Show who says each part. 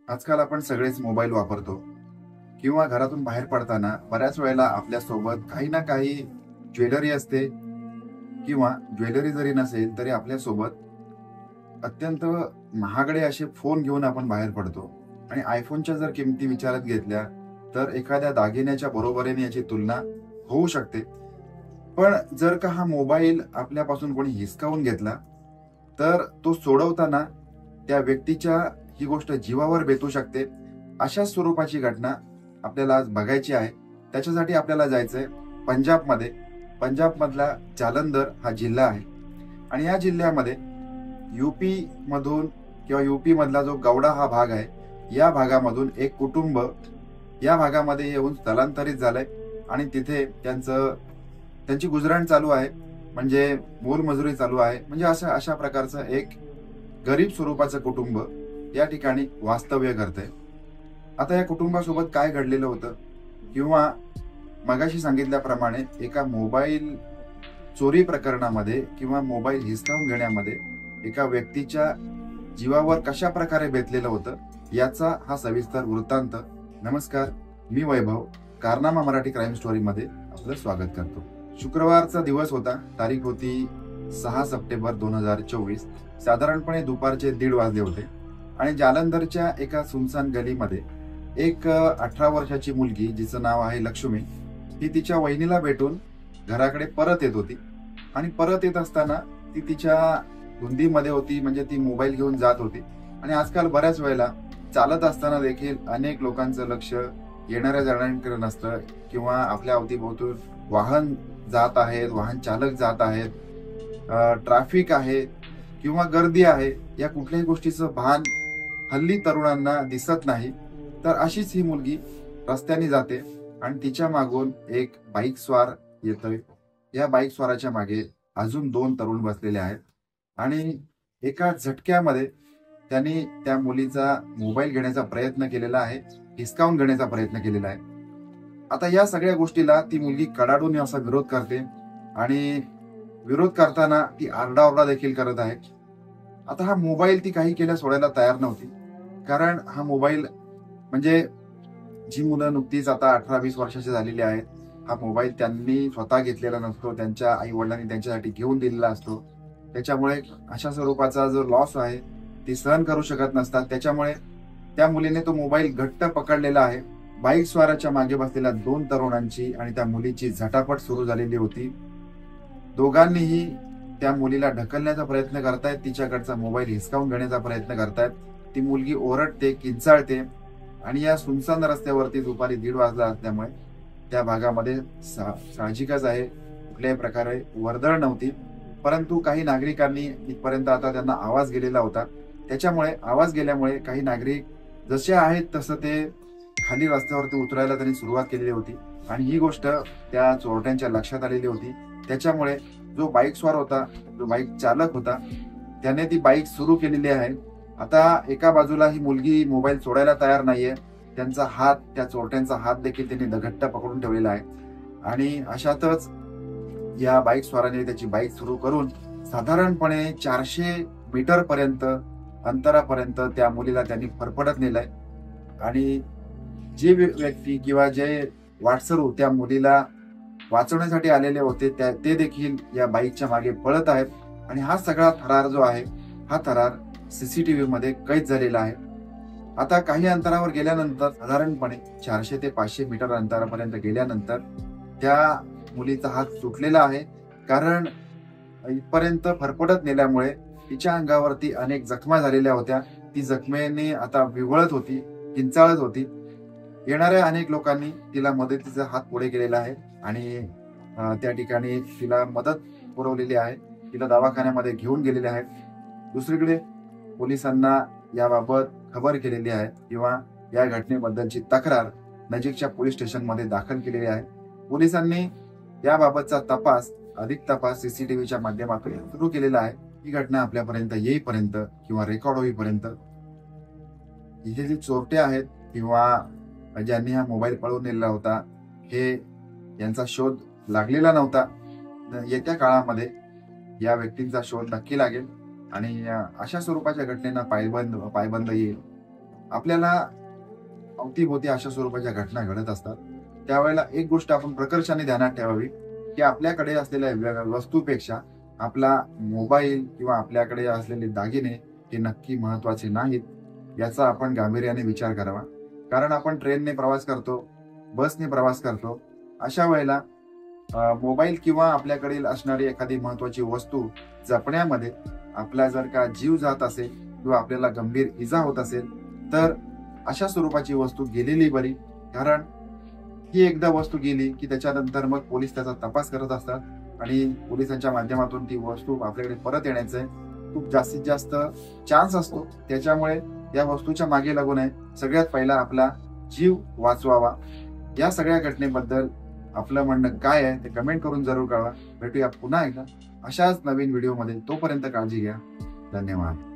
Speaker 1: आजकाल आपण सगळेच मोबाईल वापरतो किंवा घरातून बाहेर पडताना बऱ्याच वेळेला आपल्या सोबत काही ना काही ज्वेलरी असते किंवा ज्वेलरी जरी नसेल तरी आपल्या सोबत अत्यंत महागडे असे फोन घेऊन आपण बाहेर पडतो आणि आयफोनच्या जर किमती विचारात घेतल्या तर एखाद्या दागिन्याच्या बरोबरीने याची तुलना होऊ शकते. पण जर का हा मोबाईल आपल्यापासून कोणी हिसकावून घेतला तर तो सोडवताना त्या व्यक्तीच्या ही गोष्ट जीवावर बेतू शकते. अशा स्वरूपाची घटना आपल्याला आज बघायची आहे. त्याच्यासाठी आपल्याला जायचंय पंजाबमध्ये. पंजाबमधला जालंधर हा जिल्हा आहे आणि या जिल्ह्यामध्ये यूपी मधून किंवा यूपी मधला जो गौडा हा भाग आहे, या भागामधून एक कुटुंब या भागामध्ये येऊन स्थलांतरित झालंय आणि तिथे त्यांची गुजराण चालू आहे, म्हणजे मोलमजुरी चालू आहे. म्हणजे अशा अशा प्रकारचं एक गरीब स्वरूपाचं कुटुंब या ठिकाणी वास्तव्य करतंय. आता या कुटुंबासोबत काय घडलेलं होतं किंवा मगाशी सांगितल्याप्रमाणे एका मोबाईल चोरी प्रकरणामध्ये किंवा मोबाईल हिसकावून घेण्यामध्ये एका व्यक्तीच्या जीवावर कशा प्रकारे बेतलेलं होतं याचा हा सविस्तर वृत्तांत. नमस्कार, मी वैभव. कारनामा मराठी क्राईम स्टोरी मध्ये आपलं स्वागत करतो. शुक्रवारचा दिवस होता. तारीख होती 6 सप्टेंबर 2024. साधारणपणे दुपारचे 1:30 वाजले होते आणि जालंधरच्या एका सुनसान गलीमध्ये एक 18 वर्षाची मुलगी, जिचं नाव आहे लक्ष्मी, ती तिच्या वहिनीला भेटून घराकडे परत येत होती आणि परत येत असताना ती तिच्या धुंदीमध्ये होती, म्हणजे ती मोबाईल घेऊन जात होती. आणि आजकाल बऱ्याच वेळेला चालत असताना देखील अनेक लोकांचं लक्ष येणाऱ्या जाणाऱ्यांकडे नसतं किंवा आपल्या अवतीभोवतून वाहन जात आहेत, वाहन चालक जात आहेत, ट्रॅफिक आहे किंवा गर्दी आहे, या कुठल्याही गोष्टीचं भान हल्ली तरुणांना दिसत नाही. तर अशीच ही मुलगी रस्त्याने जाते आणि तिच्या मागून एक बाईक स्वार येतोय. या बाईक स्वाराच्या मागे अजून 2 तरुण बसलेले आहेत आणि एका झटक्यामध्ये त्यांनी त्या मुलीचा मोबाईल घेण्याचा प्रयत्न केलेला आहे, हिसकावून घेण्याचा प्रयत्न केलेला आहे. आता या सगळ्या गोष्टीला ती मुलगी कडाडून असा विरोध करते आणि विरोध करताना ती आरडाओरडा देखील करत आहे. आता हा मोबाईल ती काही केल्या सोडायला तयार नव्हती, कारण हा मोबाईल म्हणजे जी मुलं नुकतीच आता 18-20 वर्षाची झालेली आहेत, हा मोबाईल त्यांनी स्वतः घेतलेला नसतो, त्यांच्या आई वडिलांनी त्यांच्यासाठी घेऊन दिलेला असतो. त्याच्यामुळे अशा स्वरूपाचा जो लॉस आहे ती सहन करू शकत नसतात. त्याच्यामुळे त्या मुलीने तो मोबाईल घट्ट पकडलेला आहे. बाईक स्वाराच्या मागे बसलेल्या 2 तरुणांची आणि त्या मुलीची झटापट सुरू झालेली होती. दोघांनीही त्या मुलीला ढकलण्याचा प्रयत्न करतायत, तिच्याकडचा मोबाईल हिसकावून घेण्याचा प्रयत्न करतायत. ती मुलगी ओरडते, किंचाळते आणि या सुनसान रस्त्यावरती दुपारी 1:30 वाजला असल्यामुळे त्या भागामध्ये साहजिकच आहे कुठल्याही प्रकारे वर्दळ नव्हती. परंतु काही नागरिकांनी इथपर्यंत आता त्यांना आवाज गेलेला होता. त्याच्यामुळे आवाज गेल्यामुळे काही नागरिक जसे आहेत तसं ते खाली रस्त्यावरती उतरायला त्यांनी सुरुवात केलेली होती आणि ही गोष्ट त्या चोरट्यांच्या लक्षात आलेली होती. त्याच्यामुळे जो बाईक स्वार होता, जो बाईक चालक होता, त्याने ती बाईक सुरू केलेली आहे. आता एका बाजूला ही मुलगी मोबाईल सोडायला तयार नाहीये, त्यांचा हात, त्या चोरट्यांचा हात देखील त्यांनी घट्ट पकडून ठेवलेला आहे आणि अशातच या बाईक स्वाराने त्याची बाईक सुरू करून साधारणपणे 400 मीटर पर्यंत अंतरापर्यंत त्या मुलीला त्यांनी फरफडत नेलंय आणि जे व्यक्ती किंवा जे वाटसरू त्या मुलीला वाचवण्यासाठी आलेले होते ते देखील या बाईकच्या मागे पळत आहेत आणि हा सगळा थरार जो आहे, हा थरार सीसीटीव्ही मध्ये कैद झालेला आहे. आता काही अंतरावर गेल्यानंतर, साधारणपणे 400 ते 500 मीटर अंतरापर्यंत गेल्यानंतर त्या मुलीचा हात सुटलेला आहे, कारण इथपर्यंत फरफटत नेल्यामुळे तिच्या अंगावरती अनेक जखमा झालेल्या होत्या. ती जखमेने आता विवळत होती, किंचाळत होती. येणाऱ्या अनेक लोकांनी तिला मदतीचा हात पुढे केलेला आहे आणि त्या ठिकाणी तिला मदत पुरवलेली आहे, तिला दवाखान्यामध्ये घेऊन गेलेले आहेत. दुसरीकडे पोलिसांना याबाबत खबर केलेली आहे किंवा या घटनेबद्दलची तक्रार नजीकच्या पोलीस स्टेशनमध्ये दाखल केलेली आहे. पोलिसांनी याबाबतचा अधिक तपास सीसीटीव्हीच्या माध्यमातून सुरू केलेला आहे. ही घटना आपल्यापर्यंत येईपर्यंत किंवा रेकॉर्ड होईपर्यंत इथे जे चोरटे आहेत किंवा ज्यांनी हा मोबाईल पळवून नेलेला होता, हे यांचा शोध लागलेला नव्हता. येत्या काळामध्ये या व्यक्तींचा शोध नक्की लागेल आणि अशा स्वरूपाच्या घटनेला पायबंद येईल. आपल्याला अवतीभोवती अशा स्वरूपाच्या घटना घडत असतात, त्यावेळेला एक गोष्ट आपण प्रकर्षाने ध्यानात ठेवावी की आपल्याकडे असलेल्या वस्तूपेक्षा आपला मोबाईल किंवा आपल्याकडे असलेले दागिने हे नक्की महत्वाचे नाहीत, याचा आपण गांभीर्याने विचार करावा. कारण आपण ट्रेनने प्रवास करतो, बसने प्रवास करतो, अशा वेळेला मोबाईल किंवा आपल्याकडे असणारी एखादी महत्वाची वस्तू जपण्यामध्ये आपला जर का जीव जात असेल किंवा आपल्याला गंभीर इजा होत असेल तर अशा स्वरूपाची वस्तू गेलेली बरी. कारण ही एकदा वस्तू गेली की त्याच्यानंतर मग पोलीस त्याचा तपास करत असतात आणि पोलिसांच्या माध्यमातून ती वस्तू आपल्याकडे परत येण्याचे खूप जास्तीत जास्त चान्स असतो. त्याच्यामुळे या वस्तूच्या मागे लागू नये, सगळ्यात पहिला आपला जीव वाचवावा. या सगळ्या घटनेबद्दल आपलं म्हणणं काय आहे ते कमेंट करून जरूर कळवा. भेटूया पुन्हा एकदा अशाच नवीन व्हिडिओमध्ये. तोपर्यंत काळजी घ्या. धन्यवाद.